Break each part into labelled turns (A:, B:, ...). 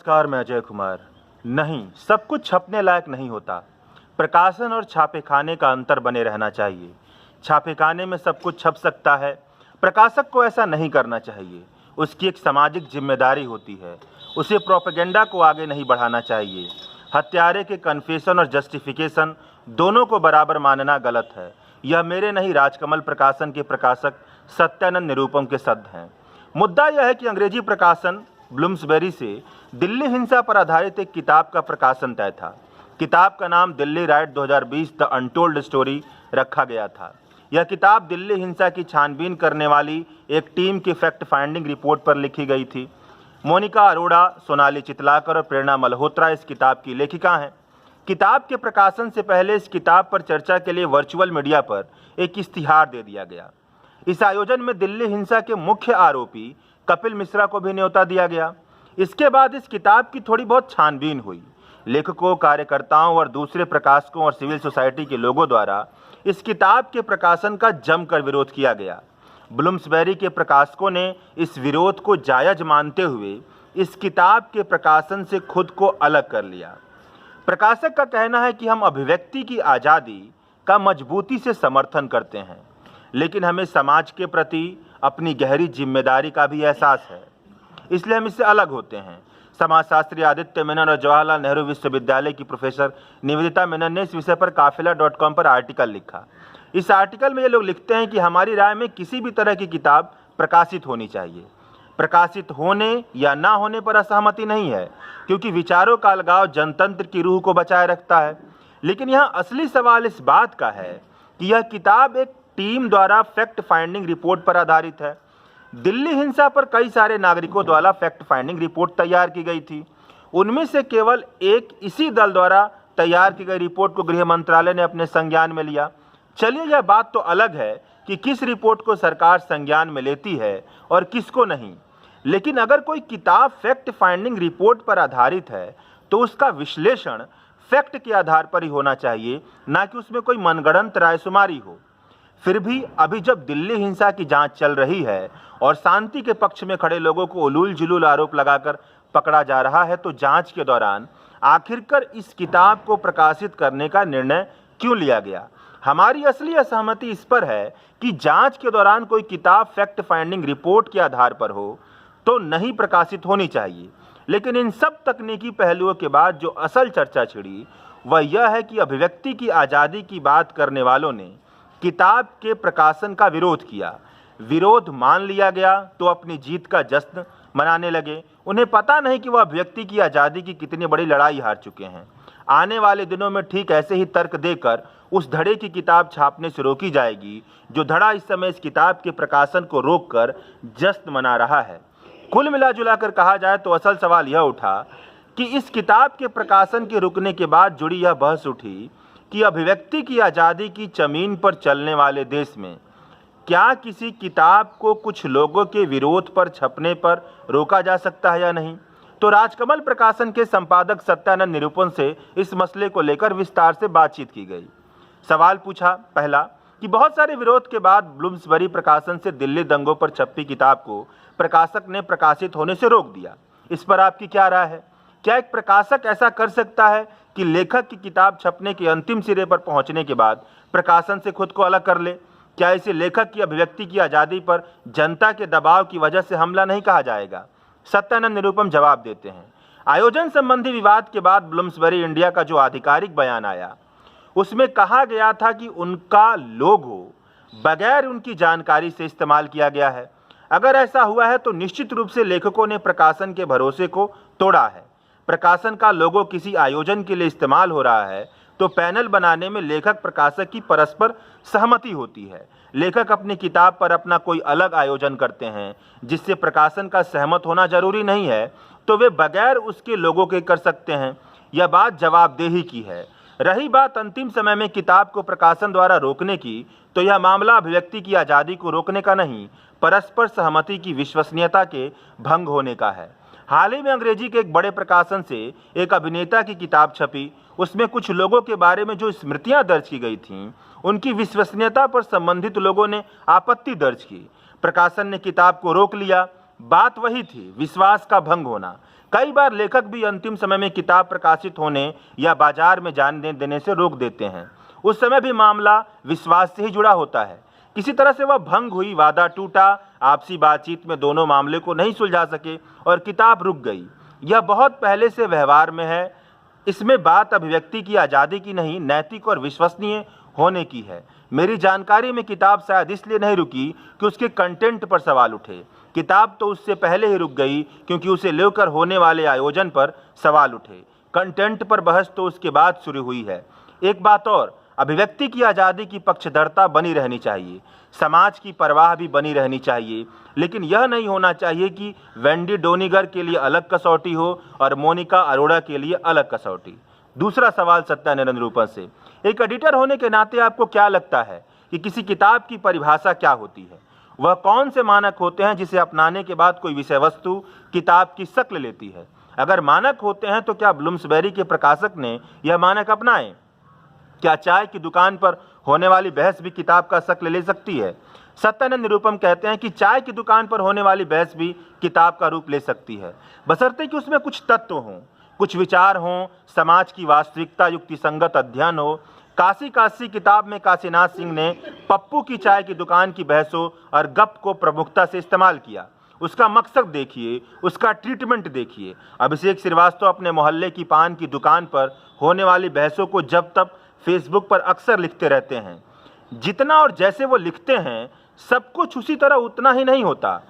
A: नमस्कार, मैं अजय कुमार। नहीं, सब कुछ छपने लायक नहीं होता। प्रकाशन और छापेखाने का अंतर बने रहना चाहिए। छापेखाने में सब कुछ छप सकता है, प्रकाशक को ऐसा नहीं करना चाहिए। उसकी एक सामाजिक जिम्मेदारी होती है। उसे प्रोपेगेंडा को आगे नहीं बढ़ाना चाहिए। हत्यारे के कन्फेशन और जस्टिफिकेशन दोनों को बराबर मानना गलत है। यह मेरे नहीं, राजकमल प्रकाशन के प्रकाशक सत्यानंद निरुपम के शब्द हैं। मुद्दा यह है कि अंग्रेजी प्रकाशन ब्लूम्सबेरी से दिल्ली हिंसा पर आधारित एक किताब का प्रकाशन तय था। किताब का नाम Delhi right 2020 the untold story रखा गया था। यह किताब दिल्ली हिंसा की छानबीन करने वाली एक टीम की फैक्ट फाइंडिंग रिपोर्ट पर लिखी गई थी। मोनिका अरोड़ा, सोनाली चितलाकर और प्रेरणा मल्होत्रा इस किताब की लेखिका हैं। किताब के प्रकाशन से पहले इस किताब पर चर्चा के लिए वर्चुअल मीडिया पर एक इश्तिहार दे दिया गया। इस आयोजन में दिल्ली हिंसा के मुख्य आरोपी कपिल मिश्रा को भी न्योता दिया गया। इसके बाद इस किताब की थोड़ी बहुत छानबीन हुई। लेखकों, कार्यकर्ताओं और दूसरे प्रकाशकों और सिविल सोसाइटी के लोगों द्वारा इस किताब के प्रकाशन का जमकर विरोध किया गया। ब्लूम्सबेरी के प्रकाशकों ने इस विरोध को जायज मानते हुए इस किताब के प्रकाशन से खुद को अलग कर लिया। प्रकाशक का कहना है कि हम अभिव्यक्ति की आज़ादी का मजबूती से समर्थन करते हैं, लेकिन हमें समाज के प्रति अपनी गहरी जिम्मेदारी का भी एहसास है, इसलिए हम इससे अलग होते हैं। समाजशास्त्री आदित्य मेनन और जवाहरलाल नेहरू विश्वविद्यालय की प्रोफेसर निवेदिता मेनन ने इस विषय पर काफिला.com पर आर्टिकल लिखा। इस आर्टिकल में ये लोग लिखते हैं कि हमारी राय में किसी भी तरह की किताब प्रकाशित होनी चाहिए। प्रकाशित होने या ना होने पर असहमति नहीं है, क्योंकि विचारों का अलगाव जनतंत्र की रूह को बचाए रखता है। लेकिन यहाँ असली सवाल इस बात का है कि यह किताब एक टीम द्वारा फैक्ट फाइंडिंग रिपोर्ट पर आधारित है। दिल्ली हिंसा पर कई सारे नागरिकों द्वारा फैक्ट फाइंडिंग रिपोर्ट तैयार की गई थी। उनमें से केवल एक इसी दल द्वारा तैयार की गई रिपोर्ट को गृह मंत्रालय ने अपने संज्ञान में लिया। चलिए, यह बात तो अलग है कि किस रिपोर्ट को सरकार संज्ञान में लेती है और किसको नहीं। लेकिन अगर कोई किताब फैक्ट फाइंडिंग रिपोर्ट पर आधारित है तो उसका विश्लेषण फैक्ट के आधार पर ही होना चाहिए, ना कि उसमें कोई मनगढ़ंत रायशुमारी हो। फिर भी अभी जब दिल्ली हिंसा की जांच चल रही है और शांति के पक्ष में खड़े लोगों को उलूल जुलूल आरोप लगाकर पकड़ा जा रहा है, तो जांच के दौरान आखिरकार इस किताब को प्रकाशित करने का निर्णय क्यों लिया गया? हमारी असली असहमति इस पर है कि जांच के दौरान कोई किताब फैक्ट फाइंडिंग रिपोर्ट के आधार पर हो तो नहीं प्रकाशित होनी चाहिए। लेकिन इन सब तकनीकी पहलुओं के बाद जो असल चर्चा छिड़ी वह यह है कि अभिव्यक्ति की आज़ादी की बात करने वालों ने किताब के प्रकाशन का विरोध किया। विरोध मान लिया गया तो अपनी जीत का जश्न मनाने लगे। उन्हें पता नहीं कि वह अभिव्यक्ति की आज़ादी की कितनी बड़ी लड़ाई हार चुके हैं। आने वाले दिनों में ठीक ऐसे ही तर्क देकर उस धड़े की किताब छापने से रोकी जाएगी जो धड़ा इस समय इस किताब के प्रकाशन को रोककर जश्न मना रहा है। कुल मिला कर कहा जाए तो असल सवाल यह उठा कि इस किताब के प्रकाशन के रुकने के बाद जुड़ी यह बहस उठी कि अभिव्यक्ति की आज़ादी की जमीन पर चलने वाले देश में क्या किसी किताब को कुछ लोगों के विरोध पर छपने पर रोका जा सकता है या नहीं। तो राजकमल प्रकाशन के संपादक सत्यानंद निरुपम से इस मसले को लेकर विस्तार से बातचीत की गई। सवाल पूछा, पहला, कि बहुत सारे विरोध के बाद ब्लूम्सबेरी प्रकाशन से दिल्ली दंगों पर छपी किताब को प्रकाशक ने प्रकाशित होने से रोक दिया। इस पर आपकी क्या राय है? क्या एक प्रकाशक ऐसा कर सकता है कि लेखक की किताब छपने के अंतिम सिरे पर पहुंचने के बाद प्रकाशन से खुद को अलग कर ले? क्या इसे लेखक की अभिव्यक्ति की आज़ादी पर जनता के दबाव की वजह से हमला नहीं कहा जाएगा? सत्यानंद निरुपम जवाब देते हैं, आयोजन संबंधी विवाद के बाद ब्लूम्सबेरी इंडिया का जो आधिकारिक बयान आया उसमें कहा गया था कि उनका लोगो बगैर उनकी जानकारी से इस्तेमाल किया गया है। अगर ऐसा हुआ है तो निश्चित रूप से लेखकों ने प्रकाशन के भरोसे को तोड़ा है। प्रकाशन का लोगो किसी आयोजन के लिए इस्तेमाल हो रहा है तो पैनल बनाने में लेखक प्रकाशक की परस्पर सहमति होती है। लेखक अपनी किताब पर अपना कोई अलग आयोजन करते हैं जिससे प्रकाशन का सहमत होना जरूरी नहीं है, तो वे बगैर उसके लोगों के कर सकते हैं। यह बात जवाबदेही की है। रही बात अंतिम समय में किताब को प्रकाशन द्वारा रोकने की, तो यह मामला अभिव्यक्ति की आज़ादी को रोकने का नहीं, परस्पर सहमति की विश्वसनीयता के भंग होने का है। हाल ही में अंग्रेजी के एक बड़े प्रकाशन से एक अभिनेता की किताब छपी। उसमें कुछ लोगों के बारे में जो स्मृतियां दर्ज की गई थीं, उनकी विश्वसनीयता पर संबंधित लोगों ने आपत्ति दर्ज की। प्रकाशन ने किताब को रोक लिया। बात वही थी, विश्वास का भंग होना। कई बार लेखक भी अंतिम समय में किताब प्रकाशित होने या बाजार में जाने देने से रोक देते हैं। उस समय भी मामला विश्वास से ही जुड़ा होता है। किसी तरह से वह भंग हुई, वादा टूटा, आपसी बातचीत में दोनों मामले को नहीं सुलझा सके और किताब रुक गई। यह बहुत पहले से व्यवहार में है। इसमें बात अभिव्यक्ति की आज़ादी की नहीं, नैतिक और विश्वसनीय होने की है। मेरी जानकारी में किताब शायद इसलिए नहीं रुकी कि उसके कंटेंट पर सवाल उठे। किताब तो उससे पहले ही रुक गई क्योंकि उसे लेकर होने वाले आयोजन पर सवाल उठे। कंटेंट पर बहस तो उसके बाद शुरू हुई है। एक बात और, अभिव्यक्ति की आज़ादी की पक्षधरता बनी रहनी चाहिए, समाज की परवाह भी बनी रहनी चाहिए, लेकिन यह नहीं होना चाहिए कि वेंडी डोनिगर के लिए अलग कसौटी हो और मोनिका अरोड़ा के लिए अलग कसौटी। दूसरा सवाल सत्यानंद निरूपम से, एक एडिटर होने के नाते आपको क्या लगता है कि किसी किताब की परिभाषा क्या होती है? वह कौन से मानक होते हैं जिसे अपनाने के बाद कोई विषय वस्तु किताब की शक्ल लेती है? अगर मानक होते हैं तो क्या ब्लूम्सबेरी के प्रकाशक ने यह मानक अपनाए? क्या चाय की दुकान पर होने वाली बहस भी किताब का शक्ल ले सकती है? सत्यानंद निरूपम कहते हैं कि चाय की दुकान पर होने वाली बहस भी किताब का रूप ले सकती है, बशर्ते कि उसमें कुछ तत्व हों, कुछ विचार हों, समाज की वास्तविकता युक्तिसंगत अध्ययन हो। काशी काशी किताब में काशीनाथ सिंह ने पप्पू की चाय की दुकान की बहसों और गप को प्रमुखता से इस्तेमाल किया। उसका मकसद देखिए, उसका ट्रीटमेंट देखिए। अभिषेक श्रीवास्तव अपने मोहल्ले की पान की दुकान पर होने वाली बहसों को जब तब फेसबुक पर अक्सर लिखते रहते हैं। जितना और जैसे वो लिखते हैं सब कुछ उसी तरह उतना ही नहीं होता।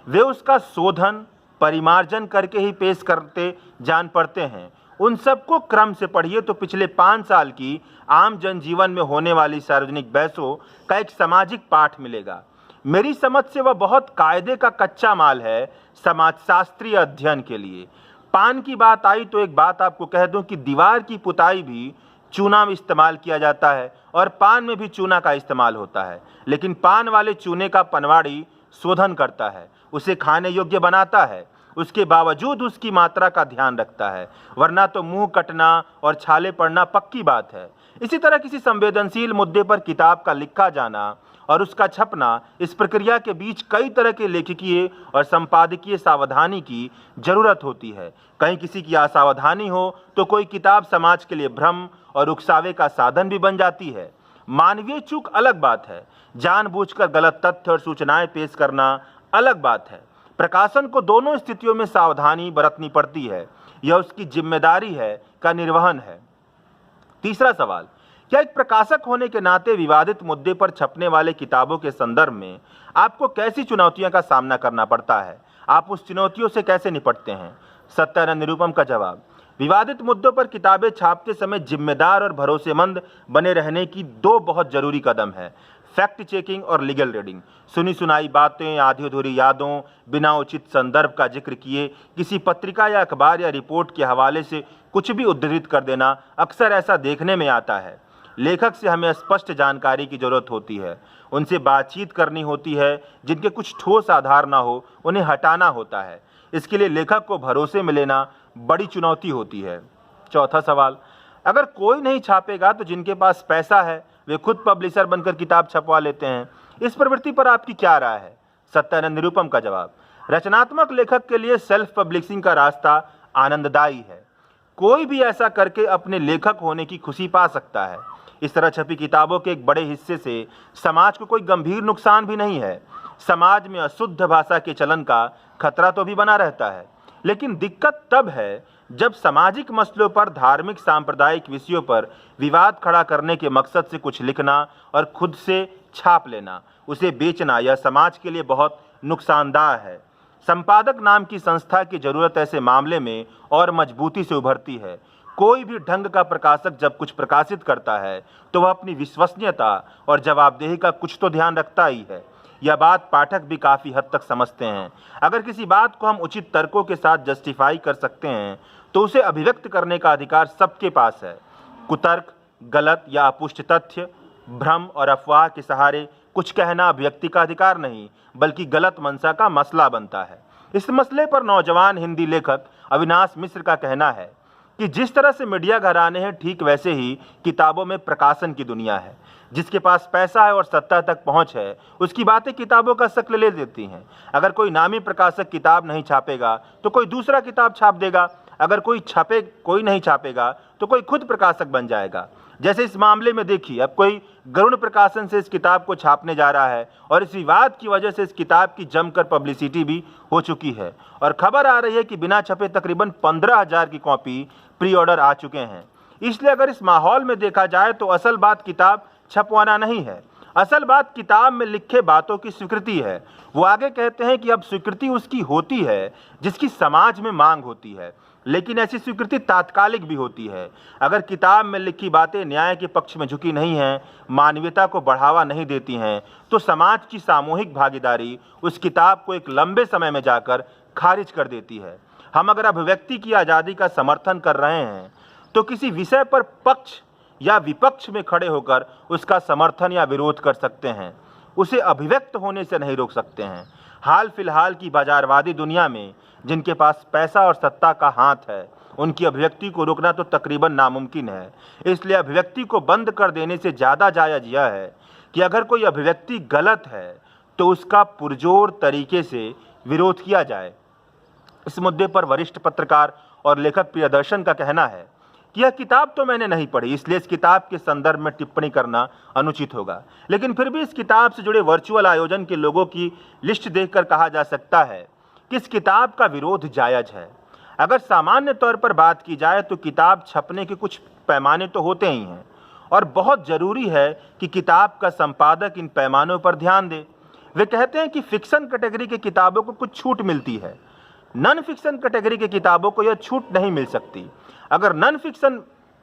A: वे उसका शोधन परिमार्जन करके ही पेश करते जान पड़ते हैं। उन सबको क्रम से पढ़िए तो पिछले 5 साल की आम जनजीवन में होने वाली सार्वजनिक बहसों का एक सामाजिक पाठ मिलेगा। मेरी समझ से वह बहुत कायदे का कच्चा माल है समाजशास्त्रीय अध्ययन के लिए। पान की बात आई तो एक बात आपको कह दूं कि दीवार की पुताई भी चूना में इस्तेमाल किया जाता है और पान में भी चूना का इस्तेमाल होता है, लेकिन पान वाले चूने का पनवाड़ी शोधन करता है, उसे खाने योग्य बनाता है, उसके बावजूद उसकी मात्रा का ध्यान रखता है, वरना तो मुंह कटना और छाले पड़ना पक्की बात है। इसी तरह किसी संवेदनशील मुद्दे पर किताब का लिखा जाना और उसका छपना, इस प्रक्रिया के बीच कई तरह के लेखकीय और संपादकीय सावधानी की जरूरत होती है। कहीं किसी की असावधानी हो तो कोई किताब समाज के लिए भ्रम और उकसावे का साधन भी बन जाती है। मानवीय चूक अलग बात है, जानबूझकर गलत तथ्य और सूचनाएं पेश करना अलग बात है। प्रकाशन को दोनों स्थितियों में सावधानी बरतनी पड़ती है, यह उसकी जिम्मेदारी है का निर्वहन है। तीसरा सवाल, क्या एक प्रकाशक होने के नाते विवादित मुद्दे पर छपने वाले किताबों के संदर्भ में आपको कैसी चुनौतियों का सामना करना पड़ता है? आप उस चुनौतियों से कैसे निपटते हैं? सत्यानंद निरूपम का जवाब, विवादित मुद्दों पर किताबें छापते समय जिम्मेदार और भरोसेमंद बने रहने की 2 बहुत जरूरी कदम है, फैक्ट चेकिंग और लीगल रीडिंग। सुनी सुनाई बातें, आधी अधूरी यादों, बिना उचित संदर्भ का जिक्र किए किसी पत्रिका या अखबार या रिपोर्ट के हवाले से कुछ भी उद्धृत कर देना अक्सर ऐसा देखने में आता है। लेखक से हमें स्पष्ट जानकारी की जरूरत होती है, उनसे बातचीत करनी होती है, जिनके कुछ ठोस आधार ना हो उन्हें हटाना होता है। इसके लिए लेखक को भरोसे में लेना बड़ी चुनौती होती है। चौथा सवाल, अगर कोई नहीं छापेगा तो जिनके पास पैसा है वे खुद पब्लिशर बनकर किताब छपवा लेते हैं, इस प्रवृत्ति पर आपकी क्या राय है? सत्यानंद निरूपम का जवाब, रचनात्मक लेखक के लिए सेल्फ पब्लिशिंग का रास्ता आनंददायी है। कोई भी ऐसा करके अपने लेखक होने की खुशी पा सकता है। इस तरह छपी किताबों के एक बड़े हिस्से से समाज को कोई गंभीर नुकसान भी नहीं है। समाज में अशुद्ध भाषा के चलन का खतरा तो भी बना रहता है, लेकिन दिक्कत तब है जब सामाजिक मसलों पर, धार्मिक सांप्रदायिक विषयों पर विवाद खड़ा करने के मकसद से कुछ लिखना और खुद से छाप लेना, उसे बेचना, यह समाज के लिए बहुत नुकसानदायक है। संपादक नाम की संस्था की जरूरत ऐसे मामले में और मजबूती से उभरती है। कोई भी ढंग का प्रकाशक जब कुछ प्रकाशित करता है तो वह अपनी विश्वसनीयता और जवाबदेही का कुछ तो ध्यान रखता ही है। यह बात पाठक भी काफ़ी हद तक समझते हैं। अगर किसी बात को हम उचित तर्कों के साथ जस्टिफाई कर सकते हैं तो उसे अभिव्यक्त करने का अधिकार सबके पास है। कुतर्क, गलत या अपुष्ट तथ्य, भ्रम और अफवाह के सहारे कुछ कहना अभिव्यक्ति का अधिकार नहीं बल्कि गलत मंशा का मसला बनता है। इस मसले पर नौजवान हिंदी लेखक अविनाश मिश्र का कहना है कि जिस तरह से मीडिया घराने हैं, ठीक वैसे ही किताबों में प्रकाशन की दुनिया है। जिसके पास पैसा है और सत्ता तक पहुंच है, उसकी बातें किताबों का शक्ल ले देती हैं। अगर कोई नामी प्रकाशक किताब नहीं छापेगा तो कोई दूसरा किताब छाप देगा। अगर कोई नहीं छापेगा तो कोई खुद प्रकाशक बन जाएगा। जैसे इस मामले में देखिए, अब कोई गरुड़ प्रकाशन से इस किताब को छापने जा रहा है और इस विवाद की वजह से इस किताब की जमकर पब्लिसिटी भी हो चुकी है और खबर आ रही है कि बिना छपे तकरीबन 15,000 की कॉपी प्री ऑर्डर आ चुके हैं। इसलिए अगर इस माहौल में देखा जाए तो असल बात किताब छपवाना नहीं है, असल बात किताब में लिखे बातों की स्वीकृति है। वो आगे कहते हैं कि अब स्वीकृति उसकी होती है जिसकी समाज में मांग होती है, लेकिन ऐसी स्वीकृति तात्कालिक भी होती है। अगर किताब में लिखी बातें न्याय के पक्ष में झुकी नहीं हैं, मानवीयता को बढ़ावा नहीं देती हैं, तो समाज की सामूहिक भागीदारी उस किताब को एक लंबे समय में जाकर खारिज कर देती है। हम अगर अभिव्यक्ति की आज़ादी का समर्थन कर रहे हैं तो किसी विषय पर पक्ष या विपक्ष में खड़े होकर उसका समर्थन या विरोध कर सकते हैं, उसे अभिव्यक्त होने से नहीं रोक सकते हैं। हाल फिलहाल की बाजारवादी दुनिया में जिनके पास पैसा और सत्ता का हाथ है, उनकी अभिव्यक्ति को रोकना तो तकरीबन नामुमकिन है। इसलिए अभिव्यक्ति को बंद कर देने से ज़्यादा जायज़ यह है कि अगर कोई अभिव्यक्ति गलत है तो उसका पुरजोर तरीके से विरोध किया जाए। इस मुद्दे पर वरिष्ठ पत्रकार और लेखक प्रियदर्शन का कहना है कि यह किताब तो मैंने नहीं पढ़ी, इसलिए इस किताब के संदर्भ में टिप्पणी करना अनुचित होगा, लेकिन फिर भी इस किताब से जुड़े वर्चुअल आयोजन के लोगों की लिस्ट देखकर कहा जा सकता है कि इस किताब का विरोध जायज है। अगर सामान्य तौर पर बात की जाए तो किताब छपने के कुछ पैमाने तो होते ही हैं और बहुत ज़रूरी है कि किताब का संपादक इन पैमानों पर ध्यान दे। वे कहते हैं कि फिक्शन कैटेगरी की किताबों को कुछ छूट मिलती है, नॉन फिक्शन कैटेगरी की किताबों को यह छूट नहीं मिल सकती। अगर नॉन फिक्शन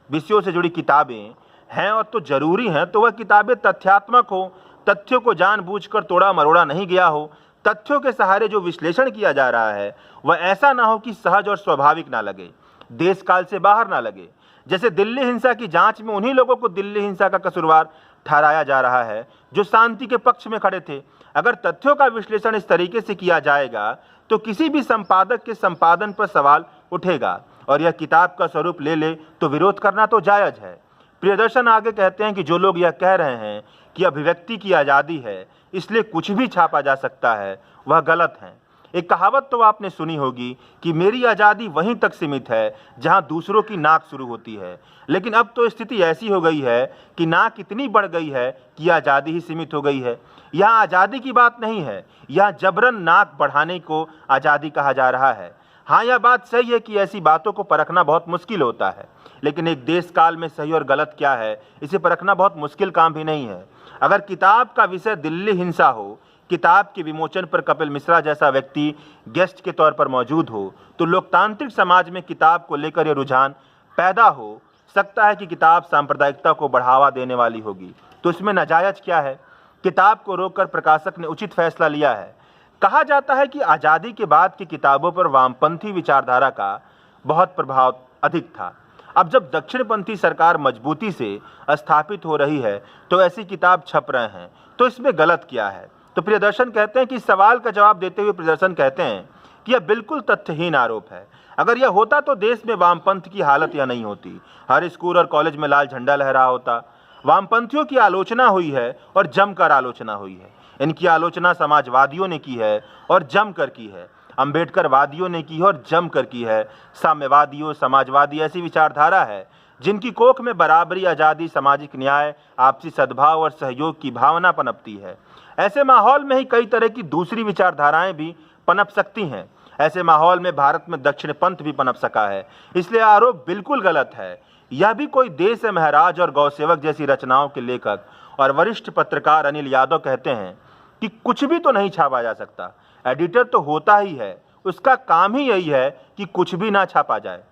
A: विषयों से जुड़ी किताबें हैं और तो जरूरी हैं तो वह किताबें तथ्यात्मक हो, तथ्यों को जानबूझकर तोड़ा मरोड़ा नहीं गया हो, तथ्यों के सहारे जो विश्लेषण किया जा रहा है वह ऐसा ना हो कि सहज और स्वाभाविक ना लगे, देश काल से बाहर ना लगे। जैसे दिल्ली हिंसा की जांच में उन्हीं लोगों को दिल्ली हिंसा का कसूरवार ठहराया जा रहा है जो शांति के पक्ष में खड़े थे। अगर तथ्यों का विश्लेषण इस तरीके से किया जाएगा तो किसी भी संपादक के संपादन पर सवाल उठेगा और यह किताब का स्वरूप ले ले तो विरोध करना तो जायज है। प्रियदर्शन आगे कहते हैं कि जो लोग यह कह रहे हैं कि अभिव्यक्ति की आज़ादी है इसलिए कुछ भी छापा जा सकता है, वह गलत है। एक कहावत तो आपने सुनी होगी कि मेरी आज़ादी वहीं तक सीमित है जहां दूसरों की नाक शुरू होती है, लेकिन अब तो स्थिति ऐसी हो गई है कि नाक इतनी बढ़ गई है कि आज़ादी ही सीमित हो गई है। यहाँ आज़ादी की बात नहीं है, यहाँ जबरन नाक बढ़ाने को आज़ादी कहा जा रहा है। हाँ, यह बात सही है कि ऐसी बातों को परखना बहुत मुश्किल होता है, लेकिन एक देश काल में सही और गलत क्या है इसे परखना बहुत मुश्किल काम भी नहीं है। अगर किताब का विषय दिल्ली हिंसा हो, किताब के विमोचन पर कपिल मिश्रा जैसा व्यक्ति गेस्ट के तौर पर मौजूद हो, तो लोकतांत्रिक समाज में किताब को लेकर यह रुझान पैदा हो सकता है कि किताब सांप्रदायिकता को बढ़ावा देने वाली होगी। तो इसमें नाजायज क्या है? किताब को रोककर प्रकाशक ने उचित फैसला लिया है। कहा जाता है कि आज़ादी के बाद की किताबों पर वामपंथी विचारधारा का बहुत प्रभाव अधिक था। अब जब दक्षिणपंथी सरकार मजबूती से स्थापित हो रही है तो ऐसी किताब छप रहे हैं, तो इसमें गलत क्या है? तो प्रियदर्शन कहते हैं कि इस सवाल का जवाब देते हुए प्रियदर्शन कहते हैं कि यह बिल्कुल तथ्यहीन आरोप है। अगर यह होता तो देश में वामपंथ की हालत यह नहीं होती, हर स्कूल और कॉलेज में लाल झंडा लहरा होता। वामपंथियों की आलोचना हुई है और जमकर आलोचना हुई है। इनकी आलोचना समाजवादियों ने की है और जमकर की है, अम्बेडकरवादियों ने की है और जमकर की है। साम्यवादियों, समाजवादी ऐसी विचारधारा है जिनकी कोख में बराबरी, आज़ादी, सामाजिक न्याय, आपसी सद्भाव और सहयोग की भावना पनपती है। ऐसे माहौल में ही कई तरह की दूसरी विचारधाराएं भी पनप सकती हैं। ऐसे माहौल में भारत में दक्षिण पंथ भी पनप सका है, इसलिए आरोप बिल्कुल गलत है। यह भी कोई देश है महाराज और गौसेवक जैसी रचनाओं के लेखक और वरिष्ठ पत्रकार अनिल यादव कहते हैं कि कुछ भी तो नहीं छापा जा सकता। एडिटर तो होता ही है, उसका काम ही यही है कि कुछ भी ना छापा जाए।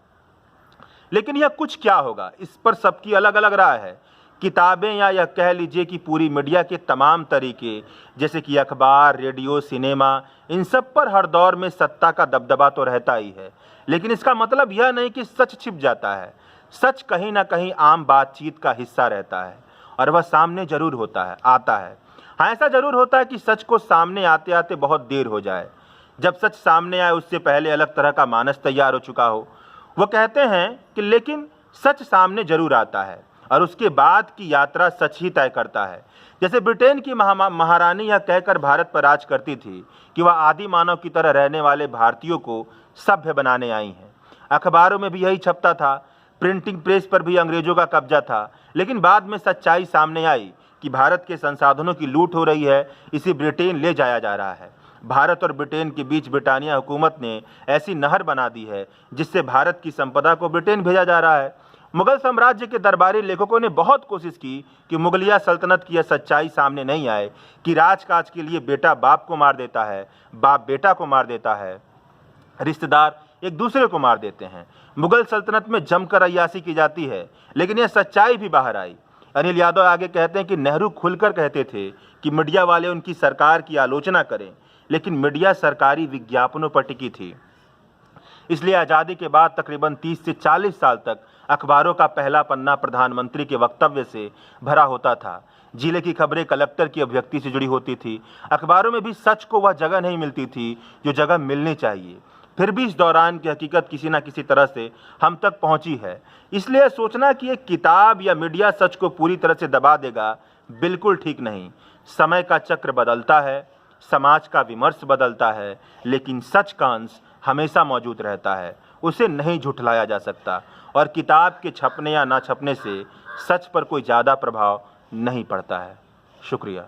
A: लेकिन यह कुछ क्या होगा, इस पर सबकी अलग अलग राय है। किताबें या यह कह लीजिए कि पूरी मीडिया के तमाम तरीके जैसे कि अखबार, रेडियो, सिनेमा, इन सब पर हर दौर में सत्ता का दबदबा तो रहता ही है, लेकिन इसका मतलब यह नहीं कि सच छिप जाता है। सच कहीं ना कहीं आम बातचीत का हिस्सा रहता है और वह सामने जरूर आता है। हाँ, ऐसा जरूर होता है कि सच को सामने आते आते बहुत देर हो जाए। जब सच सामने आए उससे पहले अलग तरह का मानस तैयार हो चुका हो। वो कहते हैं कि लेकिन सच सामने जरूर आता है और उसके बाद की यात्रा सच ही तय करता है। जैसे ब्रिटेन की महारानी यह कहकर भारत पर राज करती थी कि वह आदि मानव की तरह रहने वाले भारतीयों को सभ्य बनाने आई हैं। अखबारों में भी यही छपता था, प्रिंटिंग प्रेस पर भी अंग्रेजों का कब्जा था। लेकिन बाद में सच्चाई सामने आई कि भारत के संसाधनों की लूट हो रही है, इसे ब्रिटेन ले जाया जा रहा है। भारत और ब्रिटेन के बीच ब्रिटानिया हुकूमत ने ऐसी नहर बना दी है जिससे भारत की संपदा को ब्रिटेन भेजा जा रहा है। मुगल साम्राज्य के दरबारी लेखकों ने बहुत कोशिश की कि मुगलिया सल्तनत की यह सच्चाई सामने नहीं आए कि राजकाज के लिए बेटा बाप को मार देता है, बाप बेटा को मार देता है, रिश्तेदार एक दूसरे को मार देते हैं। मुगल सल्तनत में जमकर अय्याशी की जाती है, लेकिन यह सच्चाई भी बाहर आई। अनिल यादव आगे कहते हैं कि नेहरू खुलकर कहते थे कि मीडिया वाले उनकी सरकार की आलोचना करें, लेकिन मीडिया सरकारी विज्ञापनों पर टिकी थी। इसलिए आज़ादी के बाद तकरीबन 30 से 40 साल तक अखबारों का पहला पन्ना प्रधानमंत्री के वक्तव्य से भरा होता था। जिले की खबरें कलेक्टर की अभिव्यक्ति से जुड़ी होती थी। अखबारों में भी सच को वह जगह नहीं मिलती थी जो जगह मिलनी चाहिए। फिर भी इस दौरान की हकीकत किसी न किसी तरह से हम तक पहुंची है। इसलिए सोचना कि एक किताब या मीडिया सच को पूरी तरह से दबा देगा, बिल्कुल ठीक नहीं। समय का चक्र बदलता है, समाज का विमर्श बदलता है, लेकिन सच का अंश हमेशा मौजूद रहता है, उसे नहीं झुठलाया जा सकता। और किताब के छपने या ना छपने से सच पर कोई ज़्यादा प्रभाव नहीं पड़ता है। शुक्रिया।